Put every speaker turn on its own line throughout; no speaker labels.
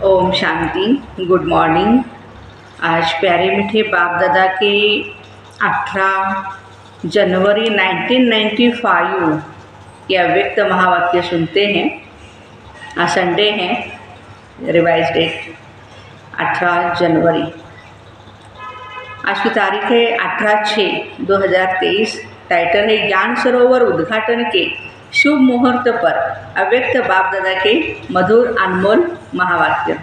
Om Shanti. Good morning. आज प्यारे मीठे बाप दादा के 18 जनवरी 1995 के अव्यक्त महावाक्य सुनते हैं। आज संडे है, रिवाइज डेट 18 जनवरी। आज की तारीख है 18/6/2023। टाइटल है ज्ञान सरोवर उद्घाटन के शुभ मुहूर्त पर अव्यक्त बाप दादा के मधुर अनमोल महावाक्य।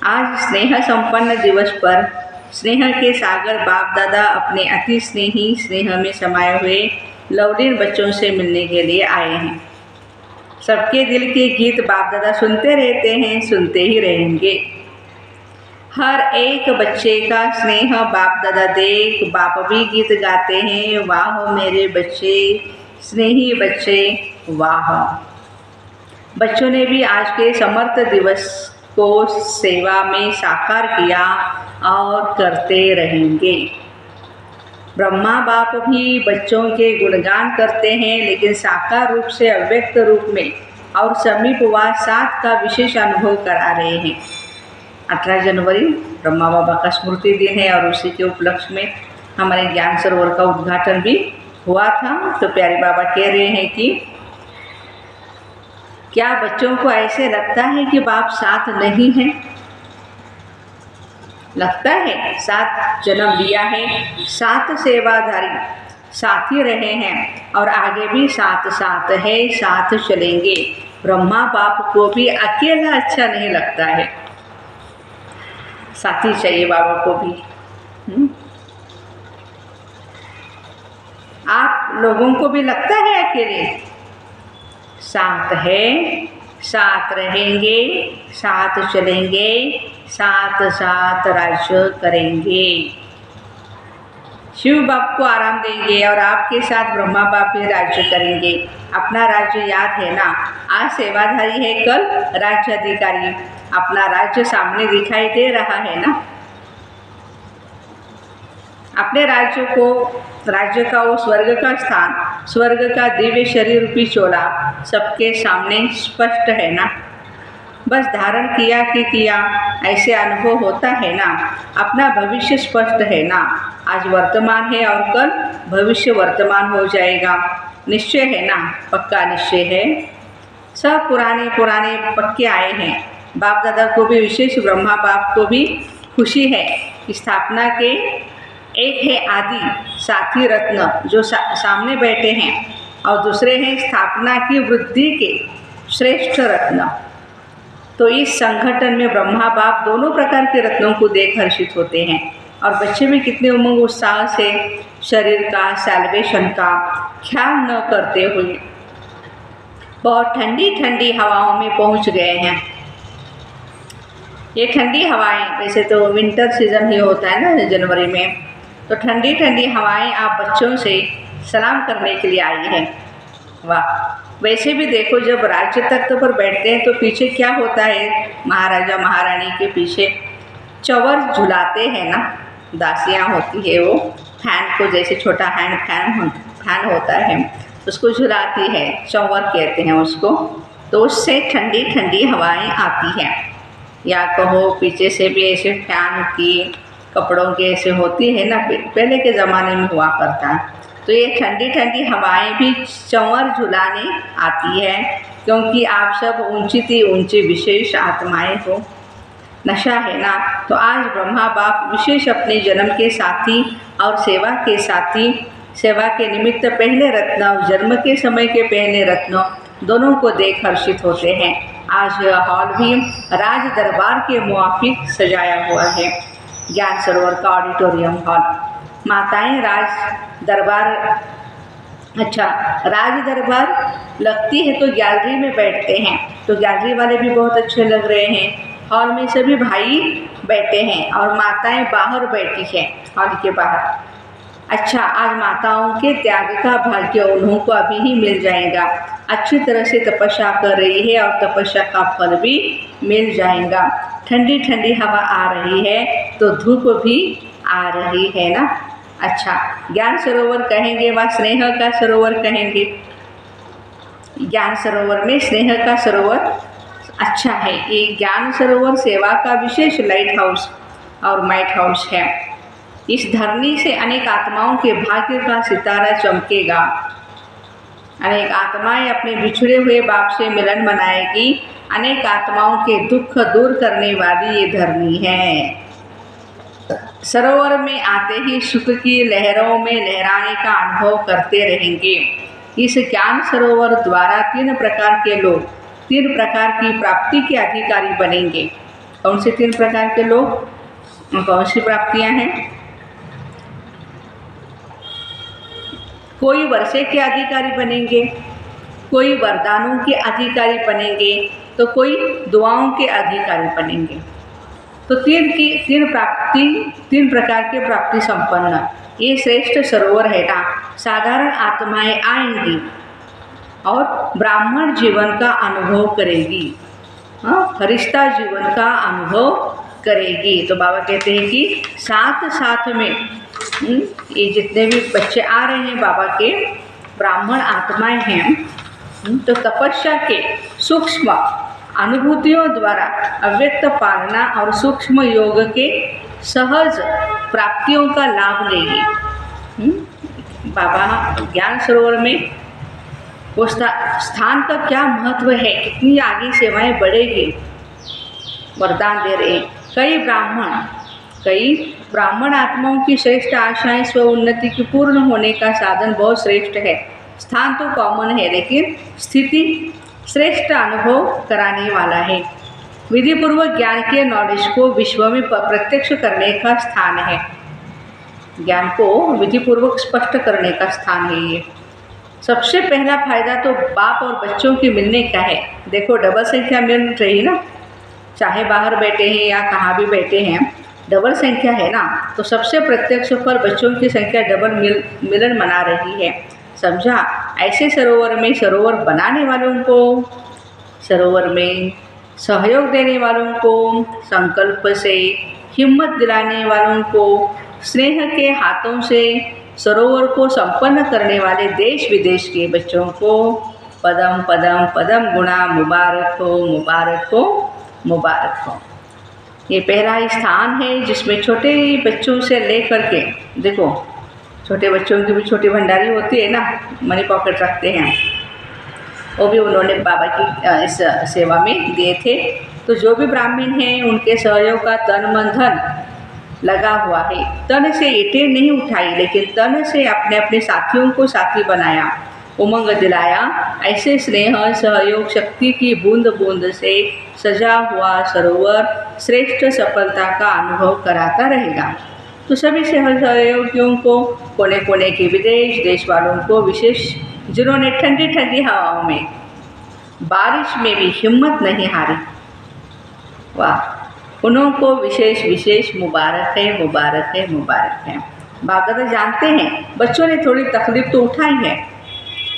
आज स्नेह संपन्न दिवस पर स्नेह के सागर बाप दादा अपने अति स्नेही स्नेह में समाये हुए लवलीन बच्चों से मिलने के लिए आए हैं। सबके दिल के गीत बाप दादा सुनते रहते हैं, सुनते ही रहेंगे। हर एक बच्चे का स्नेह बाप दादा देख बाप भी गीत गाते हैं। वाह मेरे बच्चे, स्नेही बच्चे, वाह। बच्चों ने भी आज के समर्थ दिवस को सेवा में साकार किया और करते रहेंगे। ब्रह्मा बाप भी बच्चों के गुणगान करते हैं, लेकिन साकार रूप से अव्यक्त रूप में और समीपवास साथ का विशेष अनुभव करा रहे हैं। 18 जनवरी ब्रह्मा बाबा का स्मृति दिन है और उसी के उपलक्ष्य में हमारे ज्ञान सरोवर का उद्घाटन भी हुआ था। तो प्यारे बाबा कह रहे हैं कि क्या बच्चों को ऐसे लगता है कि बाप साथ नहीं है? लगता है। साथ जन्म लिया है, साथ सेवाधारी, साथ ही रहे हैं और आगे भी साथ साथ है, साथ चलेंगे। ब्रह्मा बाप को भी अकेला अच्छा नहीं लगता है, साथी चाहिए बाबा को भी। आप लोगों को भी लगता है अकेले? साथ है, साथ रहेंगे, साथ चलेंगे, साथ साथ राज्य करेंगे। शिव बाप को आराम देंगे और आपके साथ ब्रह्मा बाप भी राज्य करेंगे। अपना राज्य याद है ना? आज सेवाधारी है, कल राज्य अधिकारी। अपना राज्य सामने दिखाई दे रहा है ना? अपने राज्य का वो स्वर्ग का स्थान, स्वर्ग का दिव्य शरीर रूपी चोला सबके सामने स्पष्ट है ना? बस धारण किया कि किया, ऐसे अनुभव होता है ना? अपना भविष्य स्पष्ट है ना? आज वर्तमान है और कल भविष्य वर्तमान हो जाएगा। निश्चय है ना? पक्का निश्चय है। सब पुराने पक्के आए हैं। बाप दादा को भी विशेष, ब्रह्मा बाप को भी खुशी है कि स्थापना के एक है आदि साथी रत्न जो सामने बैठे हैं और दूसरे हैं स्थापना की वृद्धि के श्रेष्ठ रत्न। तो इस संगठन में ब्रह्मा बाप दोनों प्रकार के रत्नों को देख हर्षित होते हैं और बच्चे भी कितने उमंग उत्साह से शरीर का, सैल्वेशन का ख्याल न करते हुए बहुत ठंडी ठंडी हवाओं में पहुंच गए हैं। ये ठंडी हवाएं, वैसे तो विंटर सीजन ही होता है ना जनवरी में, तो ठंडी ठंडी हवाएं आप बच्चों से सलाम करने के लिए आई हैं। वाह। वैसे भी देखो, जब राज्य तख्त पर बैठते हैं तो पीछे क्या होता है? महाराजा महारानी के पीछे चंवर झुलाते हैं ना, दासियाँ होती है, वो फैन को, जैसे छोटा हैंड फैन होता है, उसको झुलाती है, चंवर कहते हैं उसको। तो उससे ठंडी ठंडी हवाएं आती हैं। या कहो पीछे से भी ऐसे फैन की कपड़ों के ऐसे होती है ना, पहले के ज़माने में हुआ करता है। तो ये ठंडी ठंडी हवाएं भी चंवर झुलाने आती है, क्योंकि आप सब ऊंची विशेष आत्माएं हो। नशा है ना? तो आज ब्रह्मा बाप विशेष अपने जन्म के साथी और सेवा के साथी, सेवा के निमित्त पहले रत्न और जन्म के समय के पहले रत्न दोनों को देख हर्षित होते हैं। आज यह हॉल भी राज दरबार के मुआफिक सजाया हुआ है। ज्ञान सरोवर का ऑडिटोरियम हॉल। माताएं राज दरबार लगती है तो गैलरी में बैठते हैं, तो गैलरी वाले भी बहुत अच्छे लग रहे हैं। हॉल में सभी भाई बैठे हैं और माताएं बाहर बैठी हैं, हॉल के बाहर। अच्छा, आज माताओं के त्याग का भाग्य उन्हों को अभी ही मिल जाएगा। अच्छी तरह से तपस्या कर रही है और तपस्या का फल भी मिल जाएगा। ठंडी ठंडी हवा आ रही है तो धूप भी आ रही है ना। अच्छा, ज्ञान सरोवर कहेंगे व स्नेह का सरोवर कहेंगे। ज्ञान सरोवर में स्नेह का सरोवर अच्छा है। ये ज्ञान सरोवर सेवा का विशेष लाइट हाउस और माइट हाउस है। इस धरनी से अनेक आत्माओं के भाग्य का सितारा चमकेगा। अनेक आत्माएं अपने बिछड़े हुए बाप से मिलन मनाएगी। अनेक आत्माओं के दुख दूर करने वाली ये धरनी है। सरोवर में आते ही सुख की लहरों में लहराने का अनुभव करते रहेंगे। इस ज्ञान सरोवर द्वारा 3 प्रकार के लोग 3 प्रकार की प्राप्ति के अधिकारी बनेंगे। कौन से 3 प्रकार के लोग, कौन सी प्राप्तियां हैं? कोई वर्षे के अधिकारी बनेंगे, कोई वरदानों के अधिकारी बनेंगे, तो कोई दुआओं के अधिकारी बनेंगे। तो 3 प्रकार के प्राप्ति संपन्न ये श्रेष्ठ सरोवर है ना। साधारण आत्माएं आएंगी और ब्राह्मण जीवन का अनुभव करेगी, फरिश्ता जीवन का अनुभव करेगी। तो बाबा कहते हैं कि साथ साथ में ये जितने भी बच्चे आ रहे हैं बाबा के ब्राह्मण आत्माएं हैं, तो तपस्या के सूक्ष्म अनुभूतियों द्वारा अव्यक्त पालना और सूक्ष्म योग के सहज प्राप्तियों का लाभ लेगी। बाबा ज्ञान सरोवर में वो स्थान का क्या महत्व है, कितनी आगे सेवाएं बढ़ेगी, वरदान दे रहे हैं। कई ब्राह्मण आत्माओं की श्रेष्ठ आशाएं स्व उन्नति की पूर्ण होने का साधन बहुत श्रेष्ठ है। स्थान तो कॉमन है, लेकिन स्थिति श्रेष्ठ अनुभव कराने वाला है। विधिपूर्वक ज्ञान के नॉलेज को विश्व में प्रत्यक्ष करने का स्थान है। ज्ञान को विधिपूर्वक स्पष्ट करने का स्थान है ये। सबसे पहला फायदा तो बाप और बच्चों के मिलने का है। देखो डबल संख्या मिल रही ना, चाहे बाहर बैठे हैं या कहाँ भी बैठे हैं, डबल संख्या है ना। तो सबसे प्रत्यक्ष पर बच्चों की संख्या डबल मिलन मना रही है, समझा। ऐसे सरोवर में सरोवर बनाने वालों को, सरोवर में सहयोग देने वालों को, संकल्प से हिम्मत दिलाने वालों को, स्नेह के हाथों से सरोवर को संपन्न करने वाले देश विदेश के बच्चों को पदम पदम पदम गुणा मुबारक हो, मुबारक हो, मुबारक हो। ये पहला स्थान है जिसमें छोटे बच्चों से लेकर के, देखो छोटे बच्चों की भी छोटी भंडारी होती है ना, मनी पॉकेट रखते हैं, वो भी उन्होंने बाबा की इस सेवा में दिए थे। तो जो भी ब्राह्मण हैं उनके सहयोग का तन मन धन लगा हुआ है। तन से ईंटें नहीं उठाई, लेकिन तन से अपने अपने साथियों को साथी बनाया, उमंग दिलाया। ऐसे स्नेह सहयोग शक्ति की बूंद बूंद से सजा हुआ सरोवर श्रेष्ठ सफलता का अनुभव कराता रहेगा। तो सभी सहयोगियों को, कोने कोने के विदेश देश वालों को विशेष, जिन्होंने ठंडी ठंडी हवाओं में बारिश में भी हिम्मत नहीं हारी, वाह, उनको विशेष विशेष मुबारक है, मुबारक है, मुबारक है। बाप दादा जानते हैं बच्चों ने थोड़ी तकलीफ तो उठाई है,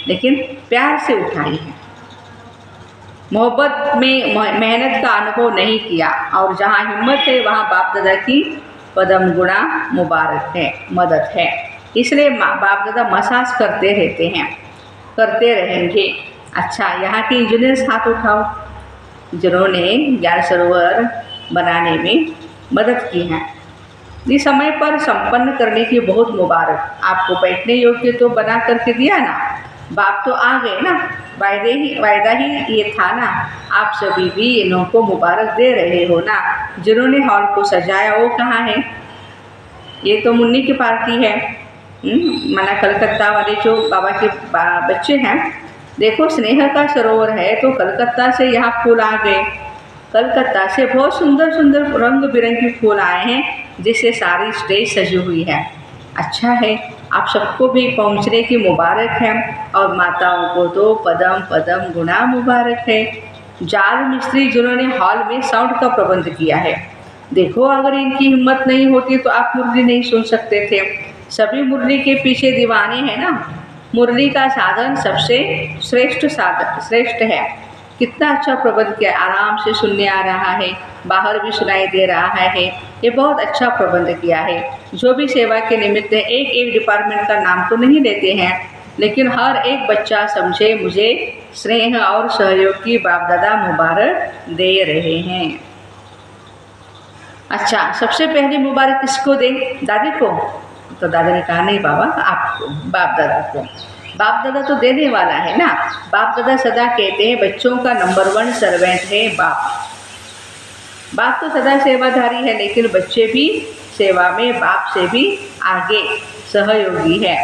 लेकिन प्यार से उठाई है। मोहब्बत में मेहनत का अनुभव नहीं किया, और जहाँ हिम्मत है वहाँ बाप दादा की पदम गुणा मुबारक है, मदद है। इसलिए बाप दादा मसाज करते रहते हैं, करते रहेंगे। अच्छा, यहाँ के इंजीनियर्स हाथ उठाओ जिन्होंने ज्ञान सरोवर बनाने में मदद की है। इस समय पर संपन्न करने की बहुत मुबारक। आपको बैठने योग्य तो बना करके दिया ना, बाप तो आ गए ना, वायदा ही ये था ना। आप सभी भी इन्हों को मुबारक दे रहे हो ना। जिन्होंने हॉल को सजाया वो कहाँ है? ये तो मुन्नी की पार्टी है, मना कलकत्ता वाले जो बाबा के बच्चे हैं। देखो स्नेह का सरोवर है, तो कलकत्ता से यहाँ फूल आ गए। कलकत्ता से बहुत सुंदर सुंदर रंग बिरंगी फूल आए हैं, जिससे सारी स्टेज सजी हुई है। अच्छा है, आप सबको भी पहुंचने की मुबारक है, और माताओं को तो पदम पदम गुणा मुबारक है। जाल मिस्त्री जिन्होंने हॉल में साउंड का प्रबंध किया है, देखो अगर इनकी हिम्मत नहीं होती तो आप मुरली नहीं सुन सकते थे। सभी मुरली के पीछे दीवाने हैं ना। मुरली का साधन सबसे श्रेष्ठ है। कितना अच्छा प्रबंध किया, आराम से सुनने आ रहा है, बाहर भी सुनाई दे रहा है। ये बहुत अच्छा प्रबंध किया है। जो भी सेवा के निमित्त एक एक डिपार्टमेंट का नाम तो नहीं लेते हैं, लेकिन हर एक बच्चा समझे मुझे स्नेह और सहयोग की बाप दादा मुबारक दे रहे हैं। अच्छा, सबसे पहली मुबारक किसको दें? दादी को? तो दादा ने कहा नहीं बाबा, आपको, बाप दादा को। बाप दादा तो देने वाला है ना। बाप दादा सदा कहते हैं बच्चों का नंबर 1 सर्वेंट है बाप। बाप तो सदा सेवाधारी है, लेकिन बच्चे भी सेवा में बाप से भी आगे सहयोगी है।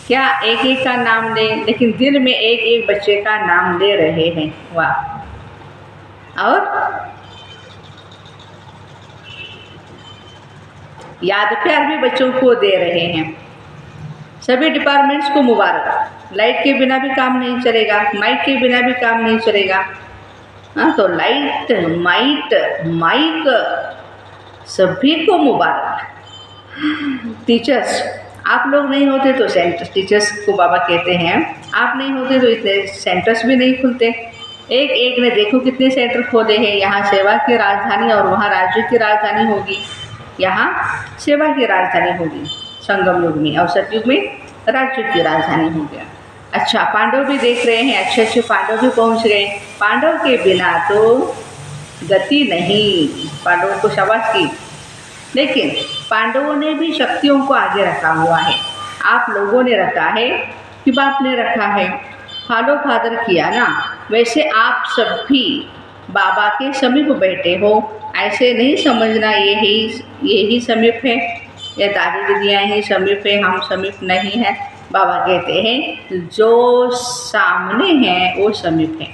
क्या एक एक का नाम लें, लेकिन दिल में एक एक बच्चे का नाम ले रहे हैं। वाह। और याद प्यार भी बच्चों को दे रहे हैं। सभी डिपार्टमेंट्स को मुबारक। लाइट के बिना भी काम नहीं चलेगा, माइक के बिना भी काम नहीं चलेगा। हाँ, तो लाइट, माइक सभी को मुबारक। टीचर्स, आप लोग नहीं होते तो सेंटर, टीचर्स को बाबा कहते हैं, आप नहीं होते तो इतने सेंटर्स भी नहीं खुलते। एक एक ने देखो कितने सेंटर खोले हैं। यहाँ सेवा की राजधानी और वहाँ राज्य की राजधानी होगी। यहाँ सेवा की राजधानी होगी संगम युग में, और सतयुग में राज्य की राजधानी हो गया। अच्छा, पांडव भी देख रहे हैं, अच्छे अच्छे पांडव भी पहुँच गए। पांडव के बिना तो गति नहीं। पांडवों को शाबाश की। लेकिन पांडवों ने भी शक्तियों को आगे रखा हुआ है। आप लोगों ने रखा है कि बाप ने रखा है? फॉलो फादर किया ना। वैसे आप सब भी बाबा के समीप बैठे हो। ऐसे नहीं समझना यही समीप है या दादी दीदियाँ ही समीप है, हम समीप नहीं है। बाबा कहते हैं जो सामने है वो समीप है।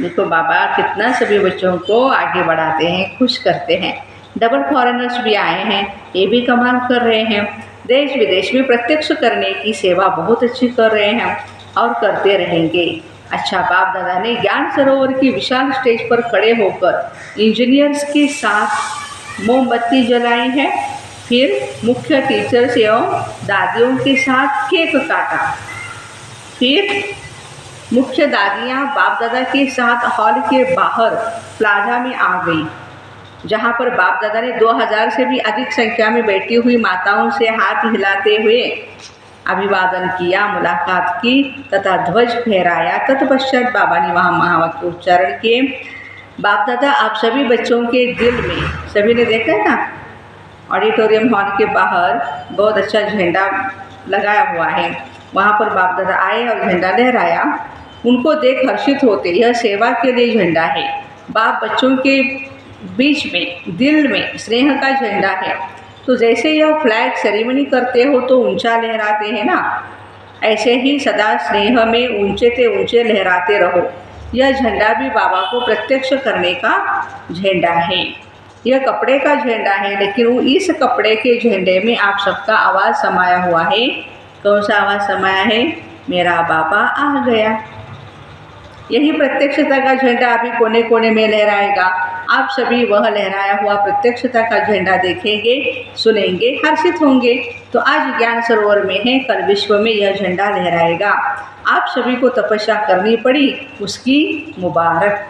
देखो बाबा कितना सभी बच्चों को आगे बढ़ाते हैं, खुश करते हैं। डबल फॉरेनर्स भी आए हैं, ये भी कमाल कर रहे हैं। देश विदेश में प्रत्यक्ष करने की सेवा बहुत अच्छी कर रहे हैं और करते रहेंगे। अच्छा, बाप दादा ने ज्ञान सरोवर की विशाल स्टेज पर खड़े होकर इंजीनियर्स के साथ मोमबत्ती जलाई है। फिर मुख्य टीचर्स एवं दादियों के साथ केक काटा। फिर मुख्य दादियाँ बाप दादा के साथ हॉल के बाहर प्लाजा में आ गई, जहाँ पर बाप दादा ने 2000 से भी अधिक संख्या में बैठी हुई माताओं से हाथ हिलाते हुए अभिवादन किया, मुलाकात की तथा ध्वज फहराया। तत्पश्चात बाबा ने वहाँ महावाक्य उच्चारण किए। बाप दादा आप सभी बच्चों के दिल में, सभी ने देखा है ना, ऑडिटोरियम हॉल के बाहर बहुत अच्छा झंडा लगाया हुआ है। वहाँ पर बाप दादा आए और झंडा लहराया। उनको देख हर्षित होते, यह सेवा के लिए झंडा है। बाप बच्चों के बीच में, दिल में स्नेह का झंडा है। तो जैसे यह फ्लैग सेरेमनी करते हो तो ऊंचा लहराते हैं ना, ऐसे ही सदा स्नेह में ऊंचे से ऊंचे लहराते रहो। यह झंडा भी बाबा को प्रत्यक्ष करने का झंडा है। यह कपड़े का झंडा है, लेकिन इस कपड़े के झंडे में आप सबका आवाज़ समाया हुआ है। कौन सा आवाज़ समाया है? मेरा बाबा आ गया। यही प्रत्यक्षता का झंडा अभी कोने कोने में लहराएगा। आप सभी वह लहराया हुआ प्रत्यक्षता का झंडा देखेंगे, सुनेंगे, हर्षित होंगे। तो आज ज्ञान सरोवर में है, कल विश्व में यह झंडा लहराएगा। आप सभी को तपस्या करनी पड़ी, उसकी मुबारक।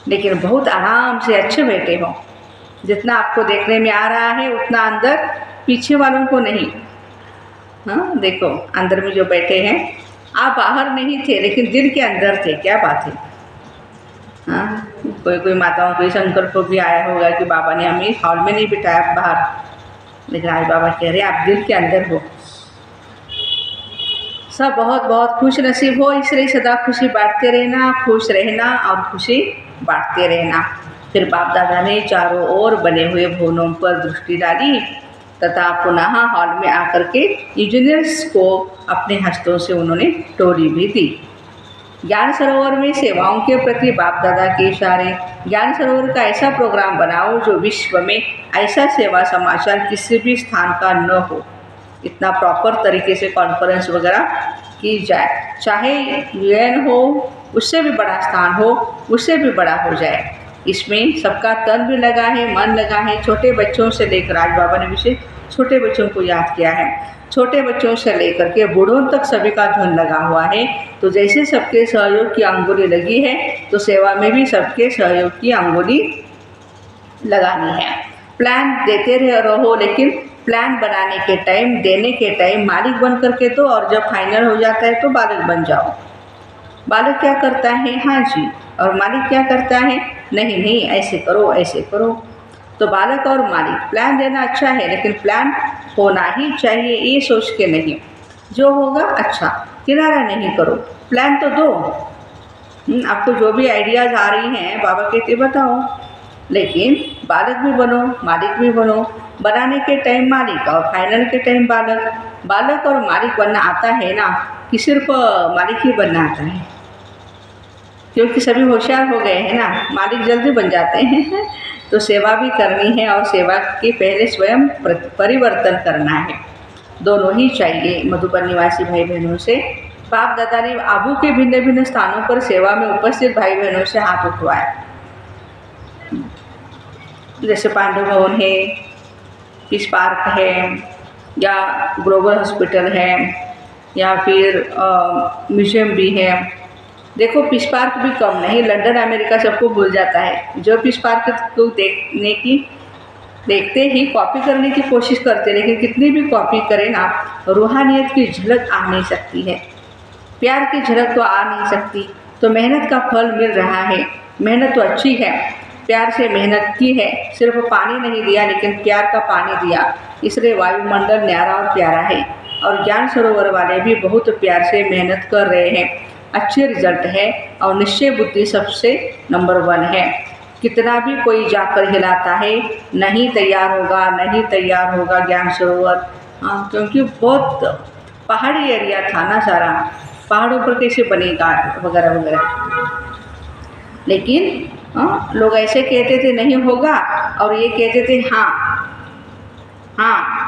लेकिन बहुत आराम से अच्छे बैठे हो। जितना आपको देखने में आ रहा है उतना अंदर पीछे वालों को नहीं। हाँ देखो, अंदर में जो बैठे हैं, आप बाहर नहीं थे लेकिन दिल के अंदर थे। क्या बात है। हाँ, कोई माताओं को इस संकल्प भी आया होगा कि बाबा ने हमें हॉल में नहीं बिठाया बाहर, लेकिन आज बाबा कह रहे हैं आप दिल के अंदर हो। सब बहुत बहुत खुश नसीब हो, इसलिए सदा खुशी बांटते रहना, खुश रहना और खुशी बांटते रहना। फिर बाप दादा ने चारों ओर बने हुए भवनों पर दृष्टि डाली तथा पुनः हॉल में आकर के इंजीनियर्स को अपने हस्तों से उन्होंने टोली भी दी। ज्ञान सरोवर में सेवाओं के प्रति बाप दादा के इशारे। ज्ञान सरोवर का ऐसा प्रोग्राम बनाओ जो विश्व में ऐसा सेवा समाचार किसी भी स्थान का न हो। इतना प्रॉपर तरीके से कॉन्फ्रेंस वगैरह की जाए, चाहे UN हो, उससे भी बड़ा स्थान हो, उससे भी बड़ा हो जाए। इसमें सबका तन भी लगा है, मन लगा है। छोटे बच्चों से लेकर, आज बाबा ने विशेष छोटे बच्चों को याद किया है, छोटे बच्चों से लेकर के बूढ़ों तक सभी का धन लगा हुआ है। तो जैसे सबके सहयोग की अंगुली लगी है, तो सेवा में भी सबके सहयोग की अंगुली लगानी है। प्लान देते रहो, लेकिन प्लान बनाने के टाइम, देने के टाइम मालिक बन करके दो और जब फाइनल हो जाता है तो बालक बन जाओ। बालक क्या करता है, हाँ जी, और मालिक क्या करता है, नहीं नहीं ऐसे करो ऐसे करो। तो बालक और मालिक, प्लान देना अच्छा है लेकिन प्लान होना ही चाहिए ये सोच के नहीं, जो होगा अच्छा, किनारा नहीं करो, प्लान तो दो। आपको जो भी आइडियाज़ आ रही हैं बाबा कहते बताओ, लेकिन बालक भी बनो मालिक भी बनो। बनाने के टाइम मालिक और फाइनल के टाइम बालक। बालक और मालिक बनना आता है ना कि सिर्फ मालिक ही बनना आता है, क्योंकि सभी होशियार हो गए हैं ना, मालिक जल्दी बन जाते हैं। तो सेवा भी करनी है और सेवा के पहले स्वयं परिवर्तन करना है, दोनों ही चाहिए। मधुबन निवासी भाई बहनों से बाप दादा ने आबू के भिन्न भिन्न स्थानों पर सेवा में उपस्थित भाई बहनों से हाथ उठवाया, जैसे पांडव भवन है, पीस पार्क है, या ग्लोबल हॉस्पिटल है, या फिर म्यूजियम भी है। देखो पीस पार्क भी कम नहीं, लंदन अमेरिका सबको भूल जाता है, जो पीस पार्क को देखते ही कॉपी करने की कोशिश करते, लेकिन कितनी भी कॉपी करें ना, रूहानियत की झलक आ नहीं सकती है, प्यार की झलक तो आ नहीं सकती। तो मेहनत का फल मिल रहा है, मेहनत तो अच्छी है, प्यार से मेहनत की है, सिर्फ पानी नहीं दिया लेकिन प्यार का पानी दिया, इसलिए वायुमंडल न्यारा और प्यारा है। और ज्ञान सरोवर वाले भी बहुत प्यार से मेहनत कर रहे हैं, अच्छे रिजल्ट है और निश्चय बुद्धि सबसे नंबर 1 है। कितना भी कोई जाकर हिलाता है, नहीं तैयार होगा नहीं तैयार होगा ज्ञान सरोवर। हाँ, क्योंकि बहुत पहाड़ी एरिया था ना सारा, पहाड़ों पर कैसे बनेगा वगैरह वगैरह। लेकिन लोग ऐसे कहते थे नहीं होगा, और ये कहते थे हाँ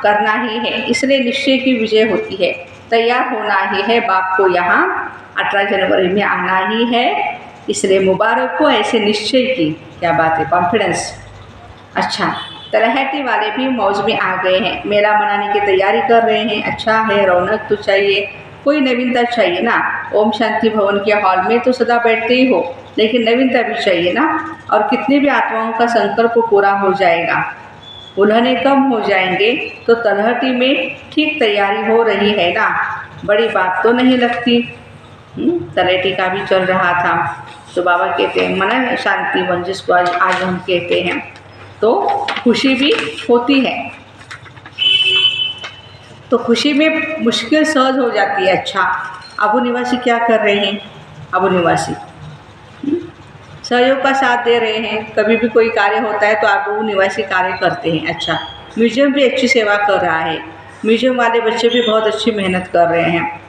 करना ही है, इसलिए निश्चय की विजय होती है, तैयार होना ही है। बाप को यहाँ 18 जनवरी में आना ही है, इसलिए मुबारक हो ऐसे निश्चय की। क्या बात है, कॉन्फिडेंस। अच्छा, तलहटी वाले भी मौज में आ गए हैं, मेला मनाने की तैयारी कर रहे हैं। अच्छा है, रौनक तो चाहिए, कोई नवीनता चाहिए ना। ओम शांति भवन के हॉल में तो सदा बैठते ही हो, लेकिन नवीनता भी चाहिए ना। और कितनी भी आत्माओं का संकल्प पूरा हो जाएगा, उल्हने कम हो जाएंगे, तो तलहटी में ठीक तैयारी हो रही है ना, बड़ी बात तो नहीं लगती। तलहटी का भी चल रहा था, तो बाबा कहते हैं मन शांति वन, जिसको आज हम कहते हैं, तो खुशी भी होती है। तो खुशी में मुश्किल सहज हो जाती है। अच्छा, आबू निवासी क्या कर रहे हैं, आबू निवासी सहयोग का साथ दे रहे हैं, कभी भी कोई कार्य होता है तो आबू निवासी कार्य करते हैं। अच्छा, म्यूजियम भी अच्छी सेवा कर रहा है, म्यूजियम वाले बच्चे भी बहुत अच्छी मेहनत कर रहे हैं।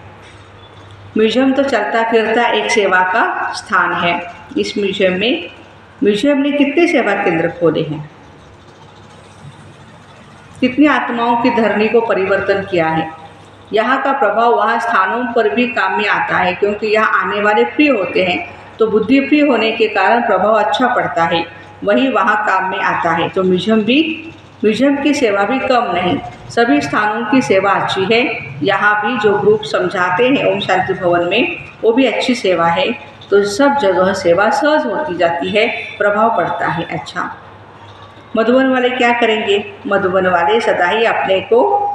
म्यूजियम तो चलता फिरता एक सेवा का स्थान है। इस म्यूजियम ने कितने सेवा केंद्र खोले हैं, कितनी आत्माओं की धरनी को परिवर्तन किया है। यहाँ का प्रभाव वहाँ स्थानों पर भी काम में आता है, क्योंकि यहाँ आने वाले प्रिय होते हैं, तो बुद्धि प्रिय होने के कारण प्रभाव अच्छा पड़ता है, वही वहाँ काम में आता है। तो म्यूजियम की सेवा भी कम नहीं, सभी स्थानों की सेवा अच्छी है। यहाँ भी जो ग्रुप समझाते हैं ओम शांति भवन में, वो भी अच्छी सेवा है। तो सब जगह सेवा सहज होती जाती है, प्रभाव पड़ता है। अच्छा, मधुबन वाले क्या करेंगे, मधुबन वाले सदा ही अपने को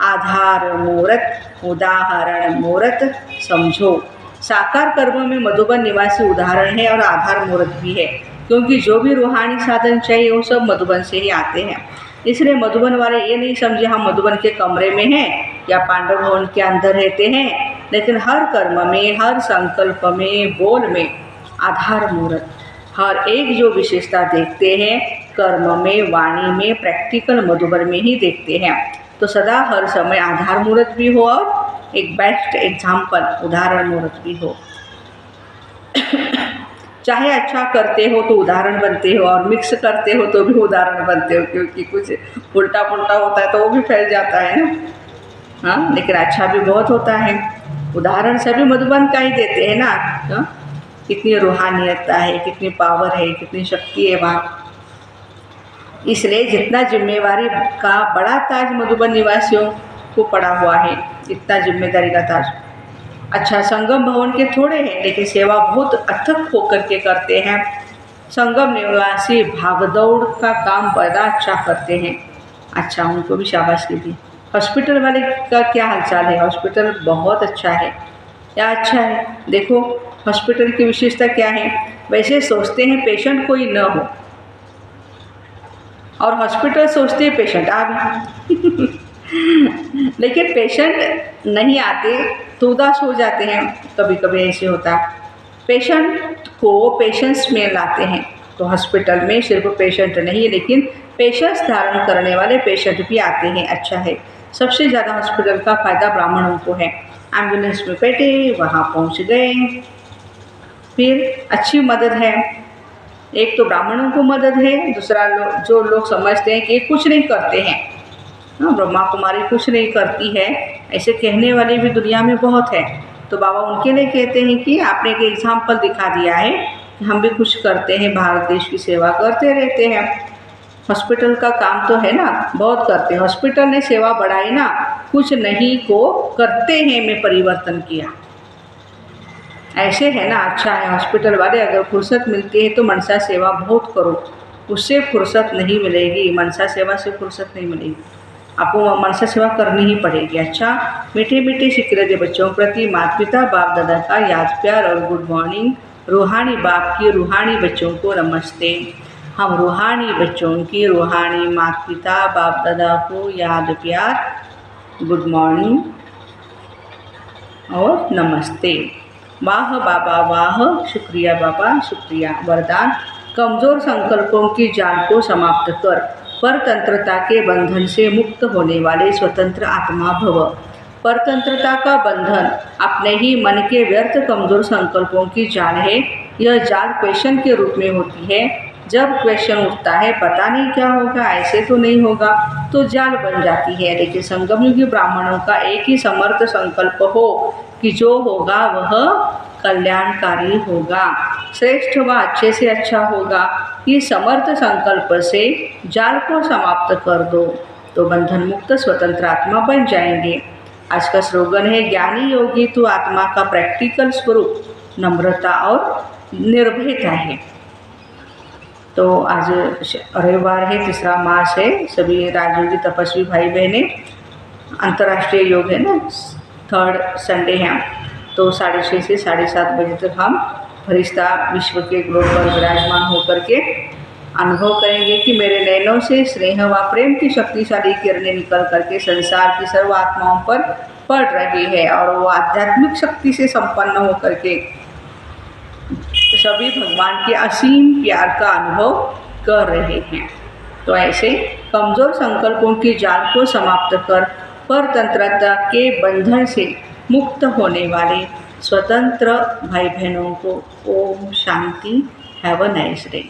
आधार मूर्त उदाहरण मूर्त समझो। साकार कर्म में मधुबन निवासी उदाहरण है और आधार मूर्त भी है, क्योंकि जो भी रूहानी साधन चाहिए वो सब मधुबन से ही आते हैं। इसलिए मधुबन वाले ये नहीं समझे हम मधुबन के कमरे में हैं या पांडव भवन के अंदर रहते हैं, लेकिन हर कर्म में, हर संकल्प में, बोल में आधार मूर्त, हर एक जो विशेषता देखते हैं कर्म में, वाणी में, प्रैक्टिकल मधुबन में ही देखते हैं। तो सदा हर समय आधार मूर्त भी हो और एक बेस्ट एग्जाम्पल उदाहरण मूर्त भी हो। चाहे अच्छा करते हो तो उदाहरण बनते हो, और मिक्स करते हो तो भी उदाहरण बनते हो, क्योंकि कुछ उल्टा पुल्टा होता है तो वो भी फैल जाता है ना। हाँ, लेकिन अच्छा भी बहुत होता है। उदाहरण सभी मधुबन का ही देते हैं ना। हाँ? कितनी रूहानियता है, कितनी पावर है, कितनी शक्ति है वहाँ। इसलिए जितना जिम्मेवारी का बड़ा ताज मधुबन निवासियों को पड़ा हुआ है, इतना जिम्मेदारी का ताज। अच्छा, संगम भवन के थोड़े हैं, लेकिन सेवा बहुत अथक होकर के करते हैं। संगम निवासी भागदौड़ का काम बड़ा अच्छा करते हैं। अच्छा, उनको भी शाबाशी दी। हॉस्पिटल वाले का क्या हालचाल है? हॉस्पिटल बहुत अच्छा है। क्या अच्छा है? देखो हॉस्पिटल की विशेषता क्या है? वैसे सोचते हैं पेशेंट कोई न हो, और हॉस्पिटल सोचते हैं पेशेंट आ भी लेकिन पेशेंट नहीं आते तो उदास हो जाते हैं। कभी कभी ऐसे होता है। पेशेंट को पेशेंस में लाते हैं। तो हॉस्पिटल में सिर्फ पेशेंट नहीं लेकिन पेशेंस धारण करने वाले पेशेंट भी आते हैं। अच्छा है। सबसे ज़्यादा हॉस्पिटल का फ़ायदा ब्राह्मणों को है। एम्बुलेंस में बैठे, वहाँ पहुँच गए, फिर अच्छी मदद है। एक तो ब्राह्मणों को मदद है, दूसरा जो लोग समझते हैं कि कुछ नहीं करते हैं, ब्रह्मा कुमारी कुछ नहीं करती है, ऐसे कहने वाले भी दुनिया में बहुत है। तो बाबा उनके लिए कहते हैं कि आपने एक एग्जाम्पल दिखा दिया है कि हम भी कुछ करते हैं, भारत देश की सेवा करते रहते हैं। हॉस्पिटल का काम तो है ना, बहुत करते हैं। हॉस्पिटल ने सेवा बढ़ाई ना, कुछ नहीं को करते हैं में परिवर्तन किया। ऐसे है ना, अच्छा है। हॉस्पिटल वाले अगर फुर्सत मिलती है तो मनसा सेवा बहुत करो, उससे फुर्सत नहीं मिलेगी। मनसा सेवा से फुर्सत नहीं मिलेगी, आपको मनसा सेवा करनी ही पड़ेगी। अच्छा, मीठे मीठे सिकरते बच्चों प्रति माता पिता बाप दादा का याद प्यार और गुड मॉर्निंग। रूहानी बाप की रूहानी बच्चों को नमस्ते। हम रूहानी बच्चों की रूहानी माता पिता बाप दादा को याद प्यार, गुड मॉर्निंग और नमस्ते। वाह बाबा वाह, शुक्रिया बाबा शुक्रिया। वरदान, कमज़ोर संकल्पों की जाल को समाप्त कर परतंत्रता के बंधन से मुक्त होने वाले स्वतंत्र आत्मा भव। परतंत्रता का बंधन अपने ही मन के व्यर्थ कमज़ोर संकल्पों की जाल है। यह जाल क्वेश्चन के रूप में होती है। जब क्वेश्चन उठता है पता नहीं क्या होगा, ऐसे तो नहीं होगा, तो जाल बन जाती है। लेकिन संगमयुगी ब्राह्मणों का एक ही समर्थ संकल्प हो कि जो होगा वह कल्याणकारी होगा, श्रेष्ठ व अच्छे से अच्छा होगा। इस समर्थ संकल्प से जाल को समाप्त कर दो तो बंधन मुक्त स्वतंत्र आत्मा बन जाएंगे। आज का स्लोगन है, ज्ञानी योगी तो आत्मा का प्रैक्टिकल स्वरूप नम्रता और निर्भयता है। तो आज रविवार है, 3 मार्च है। सभी राजयोगी तपस्वी भाई बहने, अंतर्राष्ट्रीय योग है ना, 3rd संडे है। तो 6:30 से 7:30 बजे तक हम फरिश्ता विश्व के ग्लोब पर विराजमान होकर के अनुभव करेंगे कि मेरे नैनों से स्नेह व प्रेम की शक्तिशाली किरणें निकल करके संसार की सर्व आत्माओं पर पड़ रही है और वो आध्यात्मिक शक्ति से संपन्न होकर के सभी भगवान के असीम प्यार का अनुभव कर रहे हैं। तो ऐसे कमज़ोर संकल्पों की जाल को समाप्त कर परतंत्रता के बंधन से मुक्त होने वाले स्वतंत्र भाई बहनों को ओम शांति। Have a nice day.